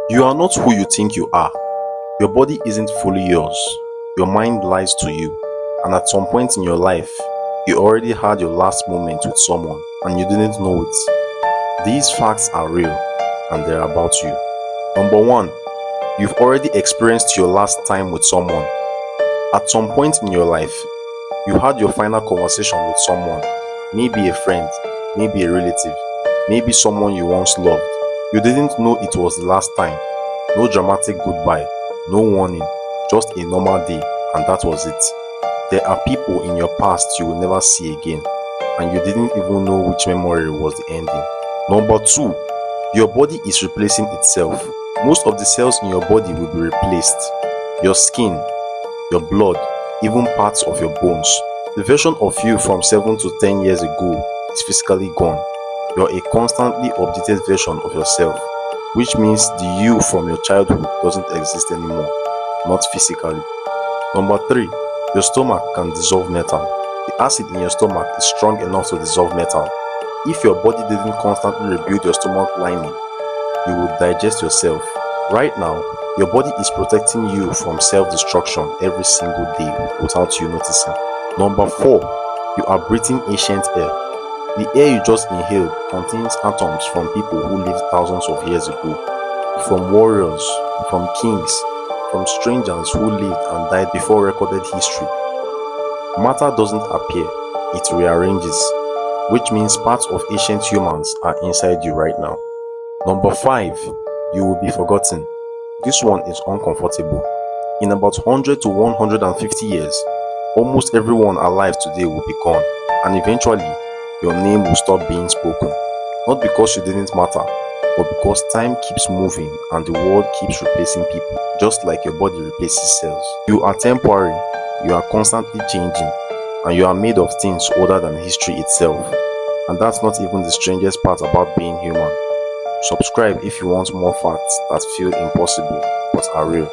You are not who you think you are. Your body isn't fully yours. Your mind lies to you. And at some point in your life, you already had your last moment with someone and you didn't know it. These facts are real and they're about you. Number one, you've already experienced your last time with someone. At some point in your life, you had your final conversation with someone, maybe a friend, maybe a relative, maybe someone you once loved. You didn't know it was the last time. No dramatic goodbye, no warning, just a normal day, and that was it. There are people in your past you will never see again, and you didn't even know which memory was the ending. Number two, your body is replacing itself. Most of the cells in your body will be replaced. Your skin, your blood, even parts of your bones. The version of you from 7 to 10 years ago is physically gone. You're a constantly updated version of yourself, which means the you from your childhood doesn't exist anymore, not physically. Number three, your stomach can dissolve metal. The acid in your stomach is strong enough to dissolve metal. If your body didn't constantly rebuild your stomach lining, you would digest yourself. Right now, your body is protecting you from self-destruction every single day without you noticing. Number four, you are breathing ancient air. The air you just inhaled contains atoms from people who lived thousands of years ago, from warriors, from kings, from strangers who lived and died before recorded history. Matter doesn't appear, it rearranges, which means parts of ancient humans are inside you right now. Number five, you will be forgotten. This one is uncomfortable. In about 100 to 150 years, almost everyone alive today will be gone, and eventually, your name will stop being spoken. Not because you didn't matter, but because time keeps moving and the world keeps replacing people, just like your body replaces cells. You are temporary, you are constantly changing, and you are made of things older than history itself. And that's not even the strangest part about being human. Subscribe if you want more facts that feel impossible but are real.